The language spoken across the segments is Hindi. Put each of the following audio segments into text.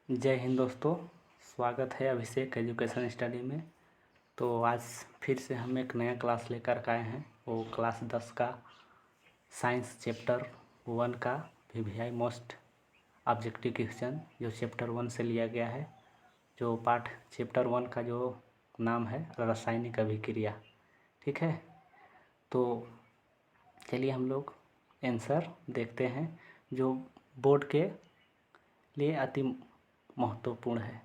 जय हिंद दोस्तों। स्वागत है अभिषेक एजुकेशन स्टडी में। तो आज फिर से हम एक नया क्लास लेकर के आए हैं। वो क्लास 10 का साइंस चैप्टर 1 का वीवीआई मोस्ट ऑब्जेक्टिव क्वेश्चन जो चैप्टर 1 से लिया गया है। जो पार्ट चैप्टर 1 का जो नाम है रासायनिक अभिक्रिया। ठीक है, तो चलिए हम लोग आंसर देखते हैं जो बोर्ड के लिए अति महत्वपूर्ण है।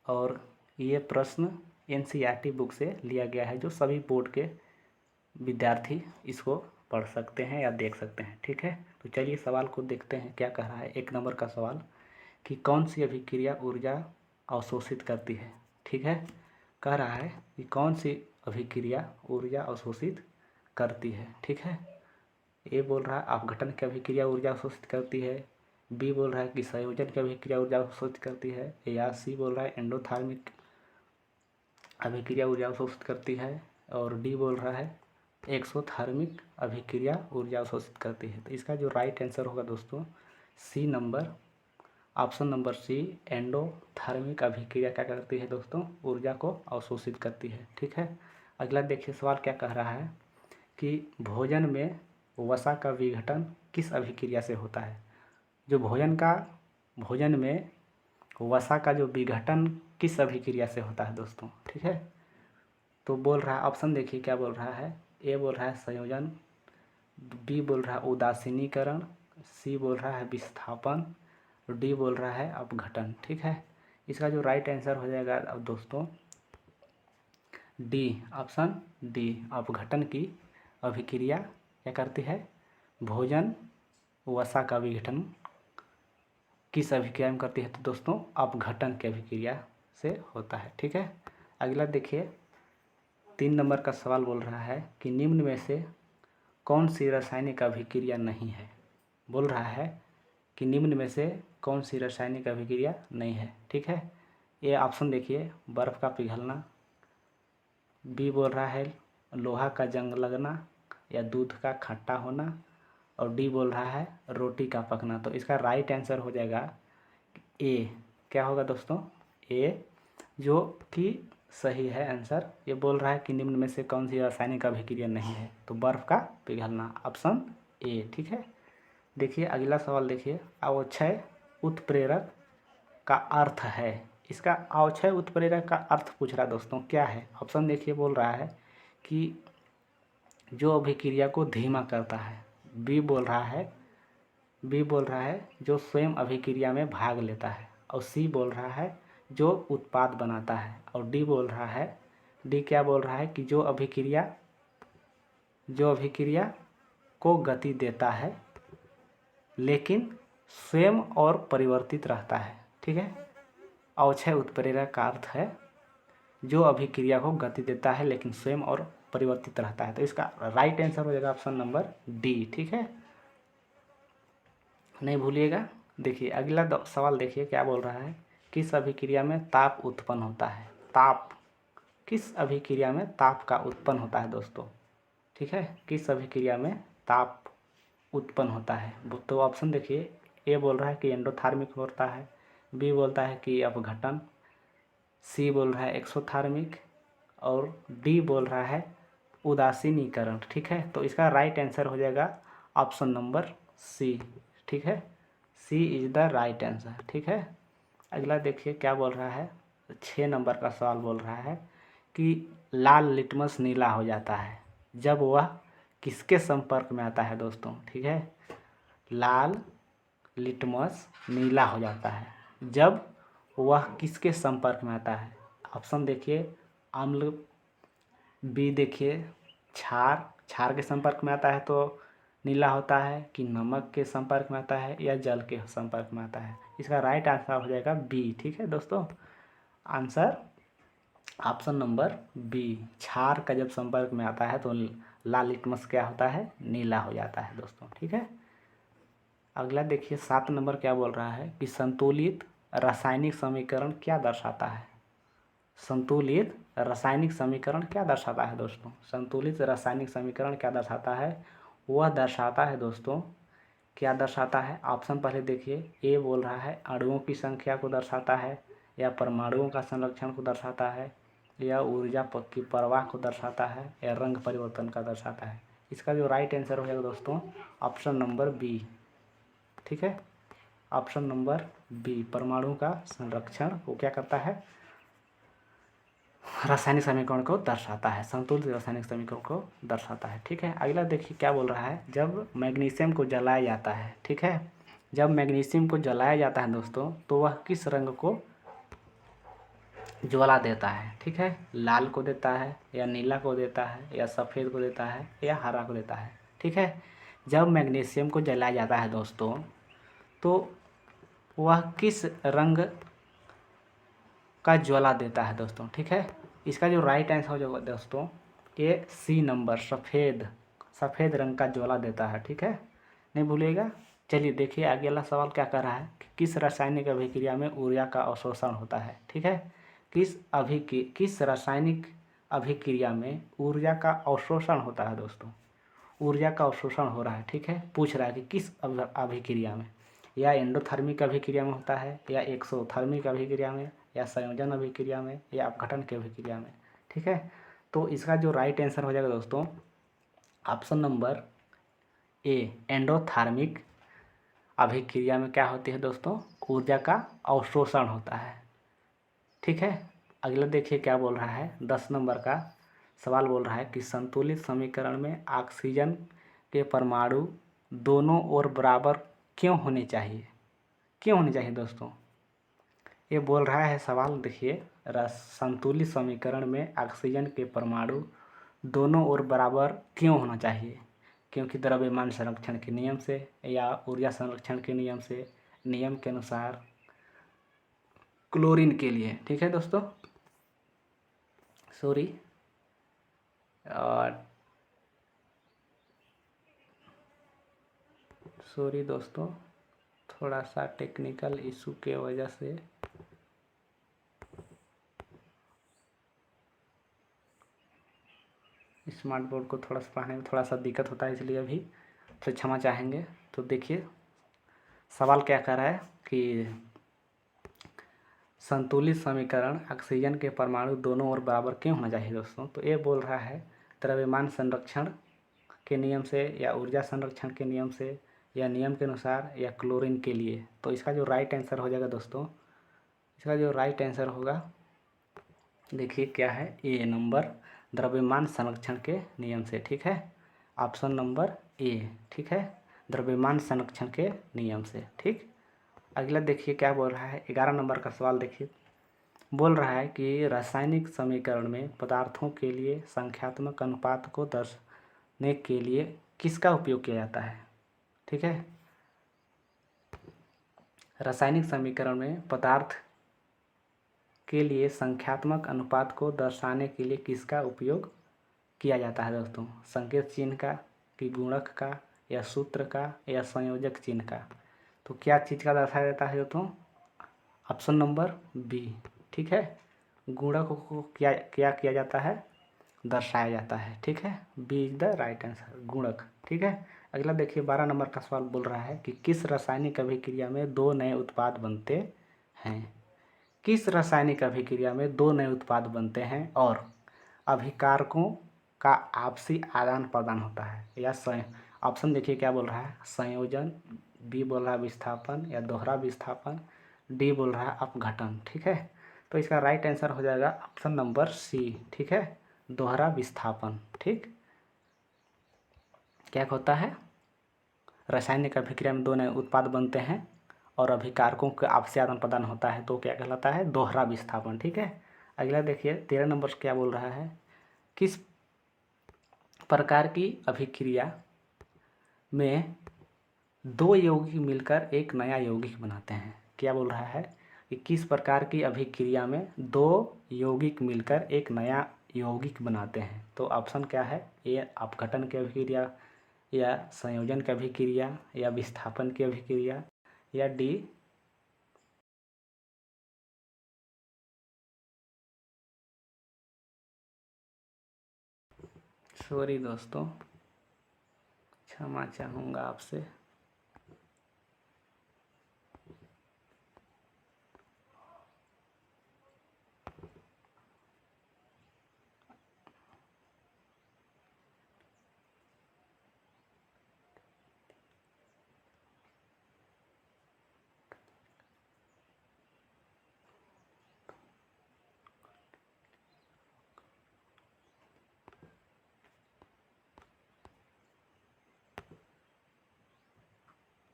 और ये प्रश्न एनसीईआरटी बुक से लिया गया है, जो सभी बोर्ड के विद्यार्थी इसको पढ़ सकते हैं या देख सकते हैं। ठीक है, तो चलिए सवाल को देखते हैं क्या कह रहा है। 1 नंबर का सवाल कि कौन सी अभिक्रिया ऊर्जा अवशोषित करती है। ठीक है, कह रहा है कि कौन सी अभिक्रिया ऊर्जा अवशोषित करती है। ठीक है, ए बोल रहा है अपघटन की अभिक्रिया ऊर्जा अवशोषित करती है, बी बोल रहा है कि संयोजन की अभिक्रिया ऊर्जा अवशोषित करती है, या सी बोल रहा है एंडोथर्मिक अभिक्रिया ऊर्जा अवशोषित करती है, और डी बोल रहा है एक्सोथर्मिक अभिक्रिया ऊर्जा अवशोषित करती है। तो इसका जो राइट आंसर होगा दोस्तों C number, option number C, endothermic अभिक्रिया क्या करती है दोस्तों, ऊर्जा को अवशोषित करती है। ठीक है, अगला देखिए सवाल क्या कह रहा है कि भोजन में वसा का विघटन किस अभिक्रिया से होता है। जो भोजन में वसा का जो विघटन किस अभिक्रिया से होता है दोस्तों। ठीक है, तो बोल रहा है ऑप्शन देखिए क्या बोल रहा है। ए बोल रहा है संयोजन, बी बोल रहा है उदासीनीकरण, सी बोल रहा है विस्थापन, डी बोल रहा है अपघटन। ठीक है, इसका जो राइट आंसर हो जाएगा अब दोस्तों डी, ऑप्शन डी, अपघटन की अभिक्रिया क्या करती है, भोजन वसा का विघटन किस अभिक्रिया में करती है, तो दोस्तों अपघटन की अभिक्रिया से होता है। ठीक है, अगला देखिए 3 नंबर का सवाल बोल रहा है कि निम्न में से कौन सी रासायनिक अभिक्रिया नहीं है। बोल रहा है कि निम्न में से कौन सी रासायनिक अभिक्रिया नहीं है। ठीक है, ये ऑप्शन देखिए बर्फ़ का पिघलना, बी बोल रहा है लोहा का जंग लगना या दूध का खट्टा होना, और डी बोल रहा है रोटी का पकना। तो इसका राइट आंसर हो जाएगा ए, क्या होगा दोस्तों, ए, जो कि सही है आंसर। ये बोल रहा है कि निम्न में से कौन सी रासायनिक अभिक्रिया नहीं है, तो बर्फ़ का पिघलना, ऑप्शन ए। ठीक है, देखिए अगला सवाल देखिए, अवक्षय उत्प्रेरक का अर्थ है। इसका अवक्षय उत्प्रेरक का अर्थ पूछ रहा है दोस्तों क्या है। ऑप्शन देखिए बोल रहा है कि जो अभिक्रिया को धीमा करता है, बी बोल रहा है जो स्वयं अभिक्रिया में भाग लेता है, और सी बोल रहा है जो उत्पाद बनाता है, और डी क्या बोल रहा है कि जो अभिक्रिया को गति देता है लेकिन स्वयं और परिवर्तित रहता है। ठीक है, अवक्षय उत्प्रेरक का अर्थ है जो अभिक्रिया को गति देता है लेकिन स्वयं और परिवर्तित रहता है। तो इसका राइट आंसर हो जाएगा ऑप्शन नंबर डी। ठीक है, नहीं भूलिएगा। देखिए अगला सवाल देखिए क्या बोल रहा है, किस अभिक्रिया में ताप उत्पन्न होता है। ताप, किस अभिक्रिया में ताप का उत्पन्न होता है दोस्तों। ठीक है, किस अभिक्रिया में ताप उत्पन्न होता है। तो ऑप्शन देखिए, ए बोल रहा है कि एंडोथर्मिक होता है, बी बोलता है कि अपघटन, सी बोल रहा है एक्सोथर्मिक, और डी बोल रहा है उदासीनीकरण। ठीक है, तो इसका राइट आंसर हो जाएगा ऑप्शन नंबर सी। ठीक है, C is the right answer. ठीक है, अगला देखिए क्या बोल रहा है। 6 नंबर का सवाल बोल रहा है कि लाल लिटमस नीला हो जाता है जब वह किसके संपर्क में आता है दोस्तों। ठीक है, लाल लिटमस नीला हो जाता है जब वह किसके संपर्क में आता है। ऑप्शन देखिए अम्ल, बी देखिए क्षार के संपर्क में आता है तो नीला होता है, कि नमक के संपर्क में आता है या जल के संपर्क में आता है। इसका राइट आंसर हो जाएगा बी। ठीक है दोस्तों, आंसर ऑप्शन नंबर बी, क्षार का जब संपर्क में आता है तो लाल लिटमस क्या होता है, नीला हो जाता है दोस्तों। ठीक है, अगला देखिए 7 नंबर क्या बोल रहा है कि संतुलित रासायनिक समीकरण क्या दर्शाता है। संतुलित रासायनिक समीकरण क्या दर्शाता है दोस्तों। संतुलित रासायनिक समीकरण क्या दर्शाता है, वह दर्शाता है दोस्तों क्या दर्शाता है? ऑप्शन पहले देखिए। ए बोल रहा है अणुओं की संख्या को दर्शाता है, या परमाणुओं का संरक्षण को दर्शाता है, या ऊर्जा की प्रवाह को दर्शाता है, या रंग परिवर्तन का दर्शाता है। इसका जो राइट आंसर हो जाएगा दोस्तों ऑप्शन नंबर बी। ठीक है, ऑप्शन नंबर बी, परमाणु का संरक्षण वो क्या करता है? रासायनिक समीकरण को दर्शाता है, संतुलित रासायनिक समीकरण को दर्शाता है। ठीक है, अगला देखिए क्या बोल रहा है। जब मैग्नीशियम को जलाया जाता है, ठीक है, जब मैग्नीशियम को जलाया जाता है दोस्तों, तो वह किस रंग को ज्वाला देता है? ठीक है, लाल को देता है, या नीला को देता है, या सफ़ेद को देता है, या हरा को देता है। ठीक है, जब मैग्नीशियम को जलाया जाता है दोस्तों, तो वह किस रंग का ज्वाला देता है दोस्तों? ठीक है, इसका जो राइट आंसर हो जाएगा दोस्तों ये सी नंबर, सफ़ेद, सफ़ेद रंग का ज्वाला देता है। ठीक है, नहीं भूलिएगा। चलिए देखिए आगे वाला सवाल क्या कर रहा है कि किस रासायनिक अभिक्रिया में ऊर्जा का अवशोषण होता है? ठीक है, किस रासायनिक अभिक्रिया में ऊर्जा का अवशोषण होता है दोस्तों? ऊर्जा का अवशोषण हो रहा है। ठीक है, पूछ रहा है कि किस अभिक्रिया में, या एंडोथर्मिक अभिक्रिया में होता है, या एक्सोथर्मिक अभिक्रिया में, या संयोजन अभिक्रिया में, या अपघटन की अभिक्रिया में। ठीक है, तो इसका जो राइट आंसर हो जाएगा दोस्तों ऑप्शन नंबर ए, एंडोथर्मिक अभिक्रिया में क्या होती है दोस्तों? ऊर्जा का अवशोषण होता है। ठीक है, अगला देखिए क्या बोल रहा है। 10 नंबर का सवाल बोल रहा है कि संतुलित समीकरण में ऑक्सीजन के परमाणु दोनों ओर बराबर क्यों होने चाहिए? क्यों होने चाहिए दोस्तों? ये बोल रहा है सवाल देखिए, संतुलित समीकरण में ऑक्सीजन के परमाणु दोनों ओर बराबर क्यों होना चाहिए? क्योंकि द्रव्यमान संरक्षण के नियम से, या ऊर्जा संरक्षण के नियम से, नियम के अनुसार, क्लोरीन के लिए। ठीक है दोस्तों, सॉरी दोस्तों, थोड़ा सा टेक्निकल इशू के वजह से स्मार्ट बोर्ड को थोड़ा सा पढ़ने में थोड़ा सा दिक्कत होता है, इसलिए अभी तो क्षमा चाहेंगे। तो देखिए सवाल क्या कर रहा है कि संतुलित समीकरण ऑक्सीजन के परमाणु दोनों ओर बराबर क्यों होना चाहिए दोस्तों? तो ये बोल रहा है द्रव्यमान संरक्षण के नियम से, या ऊर्जा संरक्षण के नियम से, या नियम के अनुसार, या क्लोरीन के लिए। तो इसका जो राइट आंसर हो जाएगा दोस्तों, इसका जो राइट आंसर होगा देखिए क्या है, ए नंबर, द्रव्यमान संरक्षण के नियम से। ठीक है, ऑप्शन नंबर ए। ठीक है, द्रव्यमान संरक्षण के नियम से। ठीक, अगला देखिए क्या बोल रहा है। 11 नंबर का सवाल देखिए, बोल रहा है कि रासायनिक समीकरण में पदार्थों के लिए संख्यात्मक अनुपात को दर्शाने के लिए किसका उपयोग किया जाता है? ठीक है, रासायनिक समीकरण में पदार्थ के लिए संख्यात्मक अनुपात को दर्शाने के लिए किसका उपयोग किया जाता है दोस्तों? संकेत चिन्ह का, कि गुणक का, या सूत्र का, या संयोजक चिन्ह का? तो क्या चीज़ का दर्शाया जाता है दोस्तों? Option number B. ठीक है, गुणक को क्या क्या किया जाता है? दर्शाया जाता है। ठीक है, B is the right answer, गुणक। ठीक है, अगला देखिए 12 नंबर का सवाल बोल रहा है कि किस रासायनिक अभिक्रिया में दो नए उत्पाद बनते हैं? किस रासायनिक अभिक्रिया में दो नए उत्पाद बनते हैं और अभिकारकों का आपसी आदान प्रदान होता है? या ऑप्शन देखिए क्या बोल रहा है, संयोजन, बी बोल रहा है विस्थापन, या दोहरा विस्थापन, डी बोल रहा है अपघटन। ठीक है, तो इसका राइट आंसर हो जाएगा ऑप्शन नंबर सी। ठीक है, दोहरा विस्थापन। ठीक, क्या होता है? रासायनिक अभिक्रिया में दो नए उत्पाद बनते हैं और अभिकारकों का आपसी आदान प्रदान होता है, तो क्या कहलाता है? दोहरा विस्थापन। ठीक है, अगला देखिए 13 नंबर क्या बोल रहा है, किस प्रकार की अभिक्रिया में दो यौगिक मिलकर एक नया यौगिक बनाते हैं? क्या बोल रहा है कि किस प्रकार की अभिक्रिया में दो यौगिक मिलकर एक नया यौगिक बनाते हैं? तो ऑप्शन क्या है, ए अपघटन की अभिक्रिया, या संयोजन की अभिक्रिया, या विस्थापन की अभिक्रिया, या डी सॉरी दोस्तों, क्षमा चाहूँगा आपसे।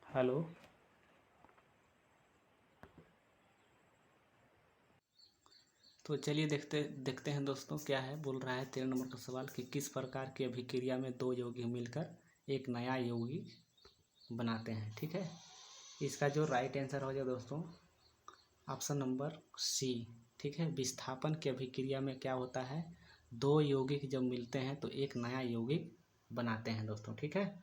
हेलो। तो चलिए देखते देखते हैं दोस्तों क्या है। बोल रहा है 13 नंबर का सवाल कि किस प्रकार की अभिक्रिया में दो यौगिक मिलकर एक नया यौगिक बनाते हैं। ठीक है, इसका जो राइट आंसर हो जाए दोस्तों ऑप्शन नंबर सी। ठीक है, विस्थापन की अभिक्रिया में क्या होता है, दो यौगिक जब मिलते हैं तो एक नया यौगिक बनाते हैं दोस्तों। ठीक है,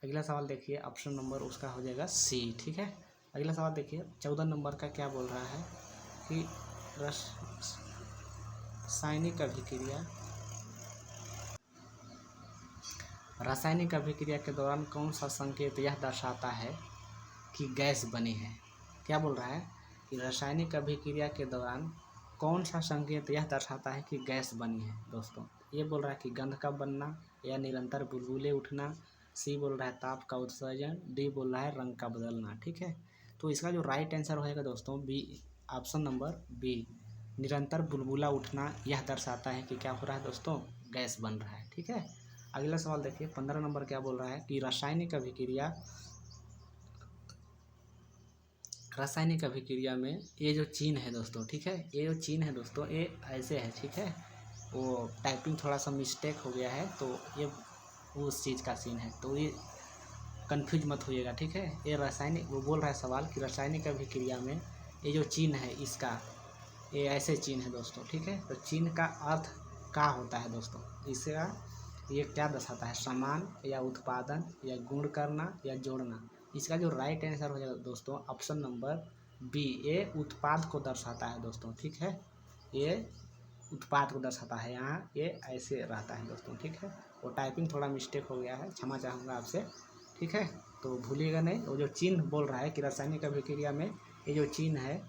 अगला सवाल देखिए, ऑप्शन नंबर उसका हो जाएगा सी। ठीक है, अगला सवाल देखिए 14 नंबर का क्या बोल रहा है कि रासायनिक अभिक्रिया के दौरान कौन सा संकेत यह दर्शाता है कि गैस बनी है। क्या बोल रहा है कि रासायनिक अभिक्रिया के दौरान कौन सा संकेत यह दर्शाता है कि गैस बनी है दोस्तों। ये बोल रहा है कि गंध का बनना, या निरंतर बुलबुले उठना, सी बोल रहा है ताप का उत्सर्जन, डी बोल रहा है रंग का बदलना। ठीक है, तो इसका जो राइट आंसर होएगा दोस्तों बी, ऑप्शन नंबर बी, निरंतर बुलबुला उठना यह दर्शाता है कि क्या हो रहा है दोस्तों, गैस बन रहा है। ठीक है, अगला सवाल देखिए 15 नंबर क्या बोल रहा है कि रासायनिक अभिक्रिया में ये जो चिन्ह है दोस्तों, ठीक है, ये जो चिन्ह है दोस्तों ये ऐसे है। ठीक है, वो टाइपिंग थोड़ा सा मिस्टेक हो गया है तो ये उस चीज़ का सीन है, तो ये कंफ्यूज मत होइएगा। ठीक है, ये रासायनिक, वो बोल रहा है सवाल कि रासायनिक अभिक्रिया में ये जो चिन्ह है इसका, ये ऐसे चिन्ह है दोस्तों। ठीक है, तो चिन्ह का अर्थ क्या होता है दोस्तों, इसका ये क्या दर्शाता है, समान या उत्पादन या गुण करना या जोड़ना। इसका जो राइट आंसर हो जाएगा दोस्तों ऑप्शन नंबर बी, ये उत्पाद को दर्शाता है दोस्तों। ठीक है, ये उत्पाद को दर्शाता है, यहाँ ये ऐसे रहता है दोस्तों। ठीक है, वो टाइपिंग थोड़ा मिस्टेक हो गया है, क्षमा चाहूँगा आपसे। ठीक है, तो भूलिएगा नहीं, वो जो चिन्ह बोल रहा है कि रासायनिक अभिक्रिया में ये जो चिन्ह है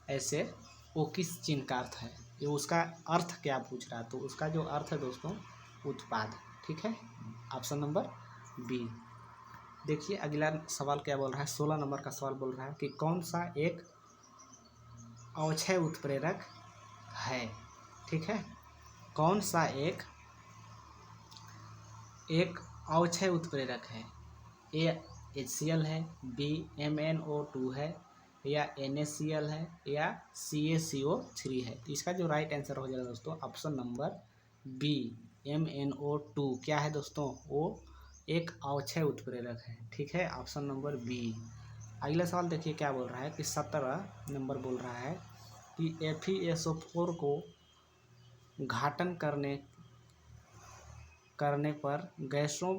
ऐसे, वो किस चिन्ह का अर्थ है, ये उसका अर्थ क्या पूछ रहा है, तो उसका जो अर्थ है दोस्तों उत्पाद। ठीक है, ऑप्शन नंबर बी। देखिए अगला सवाल क्या बोल रहा है, 16 नंबर का सवाल बोल रहा है कि कौन सा एक अवक्षय उत्प्रेरक है। ठीक है, कौन सा एक अवक्षय उत्प्रेरक है, ए HCl है, बी MnO2 है, या NaCl है, या CaCO3 है। तो इसका जो राइट आंसर हो जाएगा दोस्तों ऑप्शन नंबर बी, MnO2 क्या है दोस्तों, वो एक अवक्षय उत्प्रेरक है। ठीक है, ऑप्शन नंबर बी। अगला सवाल देखिए क्या बोल रहा है कि 17 नंबर बोल रहा है कि FeSO4 को घाटन करने पर गैसों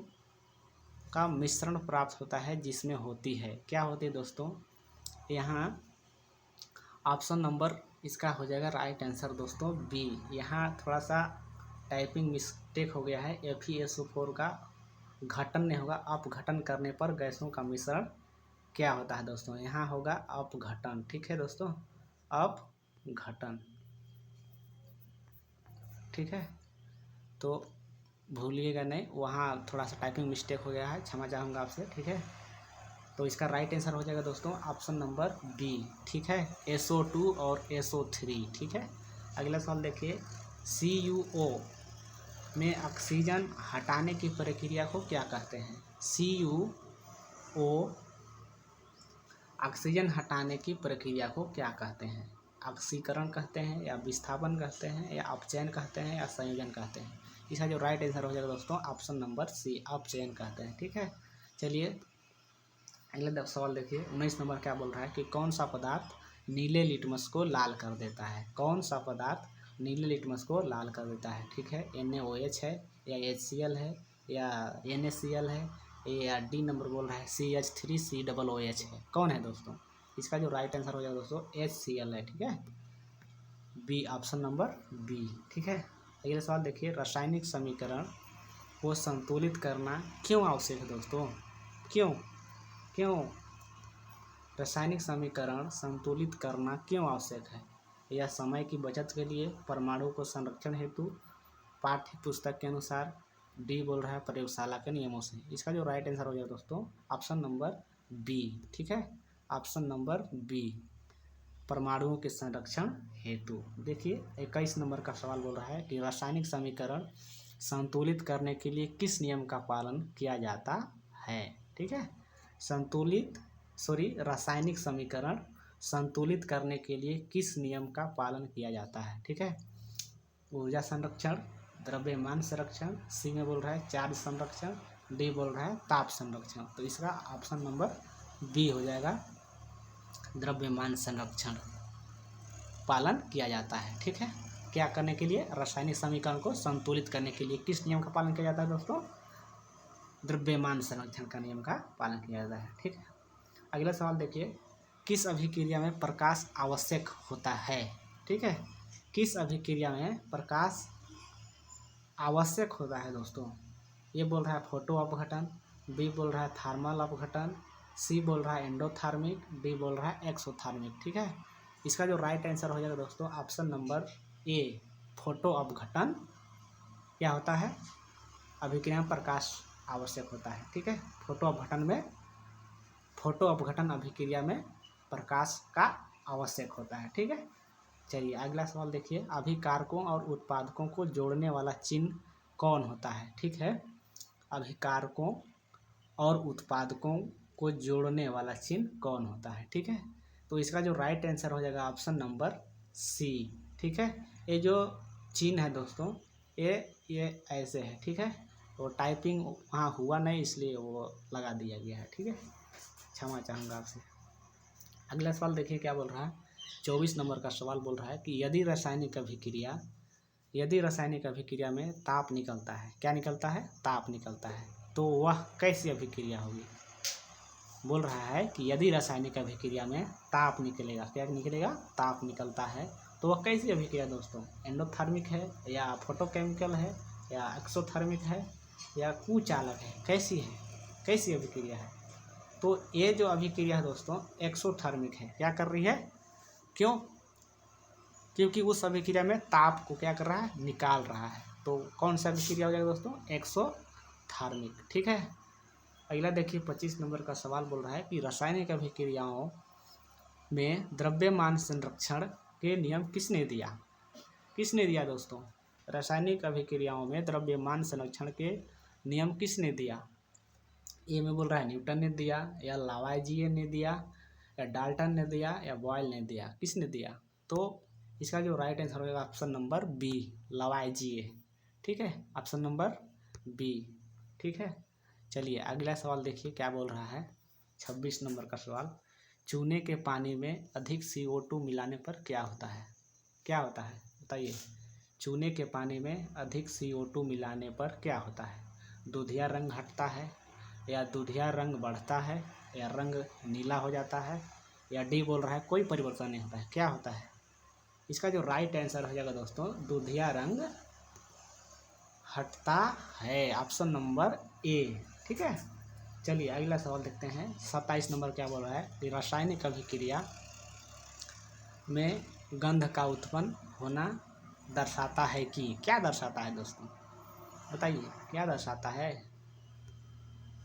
का मिश्रण प्राप्त होता है जिसमें होती है, क्या होती है दोस्तों, यहाँ ऑप्शन नंबर इसका हो जाएगा राइट आंसर दोस्तों बी। यहाँ थोड़ा सा टाइपिंग मिस्टेक हो गया है, FeSO4 का घटन नहीं होगा, अपघटन करने पर गैसों का मिश्रण क्या होता है दोस्तों, यहाँ होगा अपघटन। ठीक है दोस्तों, अपघटन। ठीक है, तो भूलिएगा नहीं, वहाँ थोड़ा सा टाइपिंग मिस्टेक हो गया है, क्षमा चाहूँगा आपसे। ठीक है, तो इसका राइट आंसर हो जाएगा दोस्तों ऑप्शन नंबर बी। ठीक है, SO2 और SO3। ठीक है, अगला सवाल देखिए, CuO में ऑक्सीजन हटाने की प्रक्रिया को क्या कहते हैं। CuO ऑक्सीजन हटाने की प्रक्रिया को क्या कहते हैं, ऑक्सीकरण कहते हैं, या विस्थापन कहते हैं, या अपचयन कहते हैं, या संयोजन कहते हैं। इसका जो राइट आंसर हो जाएगा दोस्तों ऑप्शन नंबर सी, अपचयन कहते हैं। ठीक है, चलिए अगला सवाल देखिए 19 नंबर क्या बोल रहा है कि कौन सा पदार्थ नीले लिटमस को लाल कर देता है। कौन सा पदार्थ नीले लिटमस को लाल कर देता है। ठीक है, NaOH है, या HCl है, या NaCl है, या डी नंबर बोल रहा है CH3COOH है। कौन है दोस्तों, इसका जो राइट आंसर हो जाएगा दोस्तों HCl है। ठीक है, बी, ऑप्शन नंबर बी। ठीक है, अगला सवाल देखिए, रासायनिक समीकरण को संतुलित करना क्यों आवश्यक है दोस्तों, क्यों रासायनिक समीकरण संतुलित करना क्यों आवश्यक है? यह समय की बचत के लिए, परमाणु को संरक्षण हेतु, पाठ्य पुस्तक के अनुसार, डी बोल रहा है प्रयोगशाला के नियमों से। इसका जो राइट आंसर हो जाएगा दोस्तों ऑप्शन नंबर बी। ठीक है, ऑप्शन नंबर बी, परमाणुओं के संरक्षण हेतु। देखिए 21 नंबर का सवाल बोल रहा है कि रासायनिक समीकरण संतुलित करने के लिए किस नियम का पालन किया जाता है? ठीक है, रासायनिक समीकरण संतुलित करने के लिए किस नियम का पालन किया जाता है? ठीक है, ऊर्जा संरक्षण, द्रव्यमान संरक्षण, सी में बोल रहा है चार्ज संरक्षण, डी बोल रहा है ताप संरक्षण। तो इसका ऑप्शन नंबर बी हो जाएगा, द्रव्यमान संरक्षण पालन किया जाता है। ठीक है, क्या करने के लिए? रासायनिक समीकरण को संतुलित करने के लिए किस नियम का पालन किया जाता है दोस्तों? द्रव्यमान संरक्षण का नियम का पालन किया जाता है। ठीक है, अगला सवाल देखिए, किस अभिक्रिया में प्रकाश आवश्यक होता है? ठीक है, किस अभिक्रिया में प्रकाश आवश्यक होता है दोस्तों? ये बोल रहा है फोटो अपघटन, बी बोल रहा है थर्मल अपघटन, सी बोल रहा है एंडोथर्मिक, डी बोल रहा है एक्सोथर्मिक। ठीक है, इसका जो राइट आंसर हो जाएगा दोस्तों ऑप्शन नंबर ए, फोटो अपघटन क्या होता है? अभिक्रिया में प्रकाश आवश्यक होता है। ठीक है, फोटो अपघटन अभिक्रिया में प्रकाश का आवश्यक होता है। ठीक है, चलिए अगला सवाल देखिए, अभिकारकों और उत्पादकों को जोड़ने वाला चिन्ह कौन होता है? ठीक है, अभिकारकों और उत्पादकों को जोड़ने वाला चिन्ह कौन होता है? ठीक है, तो इसका जो राइट आंसर हो जाएगा ऑप्शन नंबर सी। ठीक है, ये जो चिन्ह है दोस्तों ये ऐसे है। ठीक है, तो टाइपिंग वहाँ हुआ नहीं इसलिए वो लगा दिया गया है। ठीक है, क्षमा चाहूँगा आपसे। अगला सवाल देखिए क्या बोल रहा है, 24 नंबर का सवाल बोल रहा है कि यदि रासायनिक अभिक्रिया में ताप निकलता है, क्या निकलता है? ताप निकलता है, तो वह कैसी अभिक्रिया होगी? बोल रहा है कि यदि रासायनिक अभिक्रिया में ताप निकलेगा, क्या निकलेगा? ताप निकलता है, तो वह कैसी अभिक्रिया दोस्तों? एंडोथर्मिक है या फोटोकेमिकल है या एक्सोथर्मिक है या कुचालक है? कैसी अभिक्रिया है? तो ये जो अभिक्रिया है दोस्तों एक्सोथर्मिक है। क्या कर रही है? क्यों? क्योंकि उस अभिक्रिया में ताप को क्या कर रहा है? निकाल रहा है। तो कौन सा अभिक्रिया हो जाएगा दोस्तों? एक्सोथर्मिक। ठीक है, अगला देखिए 25 नंबर का सवाल बोल रहा है कि रासायनिक अभिक्रियाओं में द्रव्यमान संरक्षण के नियम किसने दिया दोस्तों? रासायनिक अभिक्रियाओं में द्रव्यमान संरक्षण के नियम किसने दिया? ए में बोल रहा है न्यूटन ने दिया, या लावाइजिए ने दिया, या डाल्टन ने दिया, या बॉयल ने दिया। किसने दिया? तो इसका जो राइट आंसर होगा ऑप्शन नंबर बी, लावाइजिए। ठीक है, ऑप्शन नंबर बी। ठीक है, चलिए अगला सवाल देखिए क्या बोल रहा है, 26 नंबर का सवाल, चूने के पानी में अधिक CO2 मिलाने पर क्या होता है? बताइए, चूने के पानी में अधिक CO2 मिलाने पर क्या होता है? दूधिया रंग हटता है, या दूधिया रंग बढ़ता है, या रंग नीला हो जाता है, या डी बोल रहा है कोई परिवर्तन नहीं होता है। क्या होता है? इसका जो राइट आंसर हो जाएगा दोस्तों दूधिया रंग हटता है, ऑप्शन नंबर ए। ठीक है, चलिए अगला सवाल देखते हैं, 27 नंबर क्या बोल रहा है कि रासायनिक अभिक्रिया में गंध का उत्पन्न होना दर्शाता है कि? क्या दर्शाता है दोस्तों? बताइए क्या दर्शाता है?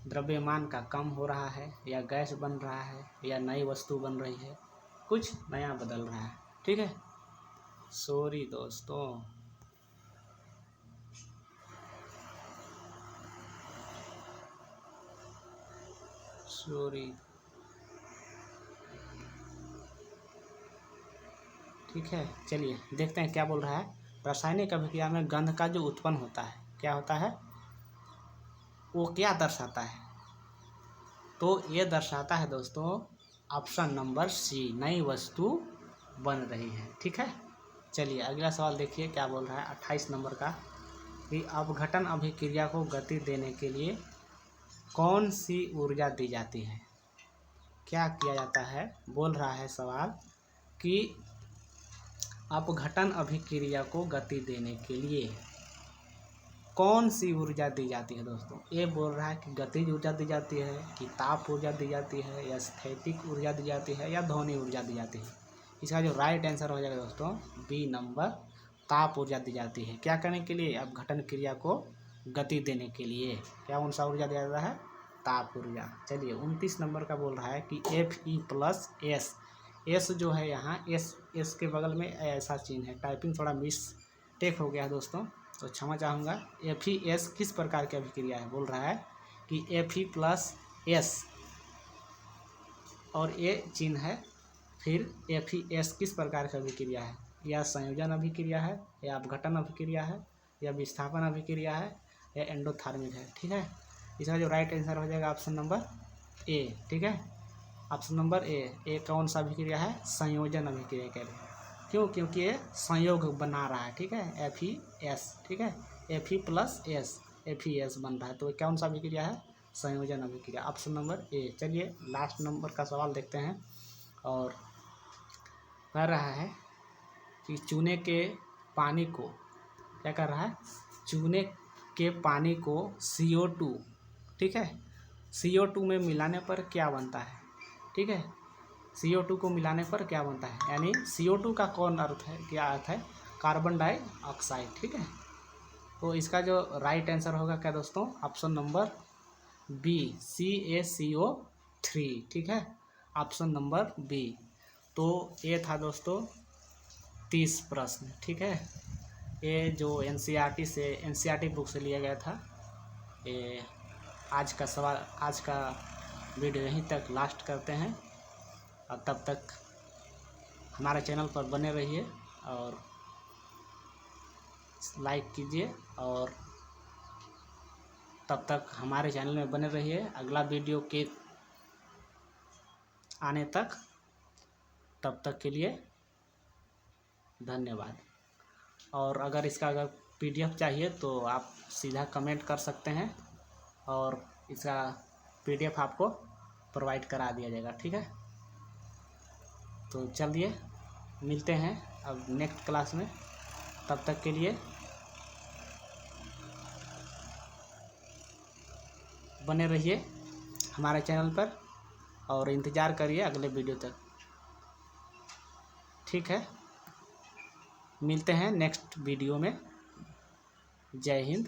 द्रव्यमान का कम हो रहा है, या गैस बन रहा है, या नई वस्तु बन रही है, कुछ नया बदल रहा है। ठीक है, सॉरी दोस्तों, सॉरी। ठीक है, चलिए देखते हैं क्या बोल रहा है, रासायनिक अभिक्रिया में गंध का जो उत्पन्न होता है क्या होता है? वो क्या दर्शाता है? तो ये दर्शाता है दोस्तों ऑप्शन नंबर सी, नई वस्तु बन रही है। ठीक है, चलिए अगला सवाल देखिए क्या बोल रहा है, 28 नंबर का, कि अपघटन अभिक्रिया को गति देने के लिए कौन सी ऊर्जा दी जाती है? क्या किया जाता है? बोल रहा है सवाल कि अपघटन अभिक्रिया को गति देने के लिए कौन सी ऊर्जा दी जाती है दोस्तों? ये बोल रहा है कि गतिज ऊर्जा दी जाती है, कि ताप ऊर्जा दी जाती है, या स्थैतिक ऊर्जा दी जाती है, या ध्वनि ऊर्जा दी जाती है। इसका जो राइट आंसर हो जाएगा दोस्तों बी नंबर, ताप ऊर्जा दी जाती है। क्या करने के लिए? अपघटन क्रिया को गति देने के लिए। क्या कौन सा ऊर्जा दिया जाता है? ताप ऊर्जा। चलिए 29 नंबर का बोल रहा है कि Fe प्लस एस। एस जो है यहाँ एस के बगल में ऐसा चिन्ह है, टाइपिंग थोड़ा मिस्टेक हो गया है दोस्तों, तो क्षमा चाहूँगा। Fe किस प्रकार की अभिक्रिया है? बोल रहा है कि Fe प्लस एस और ये चिन्ह है, फिर Fe किस प्रकार की अभिक्रिया है? या संयोजन अभिक्रिया है, या अपघटन अभिक्रिया है, या विस्थापन अभिक्रिया है, या एंडोथर्मिक है। ठीक है, इसका जो राइट आंसर हो जाएगा ऑप्शन नंबर ए। ठीक है, ऑप्शन नंबर ए कौन सा अभिक्रिया है? संयोजन अभिक्रिया कह रहे हैं। क्यों? क्योंकि ये संयोग बना रहा है। ठीक है, FeS। ठीक है, Fe प्लस एस, FeS बन रहा है, तो कौन सा अभिक्रिया है? संयोजन अभिक्रिया, ऑप्शन नंबर ए। चलिए लास्ट नंबर का सवाल देखते हैं, और कह रहा है कि चूने के पानी को, क्या कर रहा है? चूने के पानी को CO2, ठीक है, CO2 में मिलाने पर क्या बनता है? ठीक है, CO2 को मिलाने पर क्या बनता है? यानी CO2 का कौन अर्थ है? क्या अर्थ है? Carbon dioxide. ठीक है, तो इसका जो राइट आंसर होगा क्या दोस्तों? Option number B, CaCO3। ठीक है, ऑप्शन नंबर बी। तो ये था दोस्तों 30 प्रश्न। ठीक है, ये जो NCERT बुक से लिया गया था। ये आज का सवाल, आज का वीडियो यहीं तक लास्ट करते हैं, और तब तक हमारे चैनल पर बने रहिए और लाइक कीजिए, और तब तक हमारे चैनल में बने रहिए अगला वीडियो के आने तक। तब तक के लिए धन्यवाद। और अगर PDF चाहिए तो आप सीधा कमेंट कर सकते हैं, और इसका PDF आपको प्रोवाइड करा दिया जाएगा। ठीक है, तो चलिए मिलते हैं अब नेक्स्ट क्लास में। तब तक के लिए बने रहिए हमारे चैनल पर, और इंतज़ार करिए अगले वीडियो तक। ठीक है, मिलते हैं नेक्स्ट वीडियो में। जय हिंद।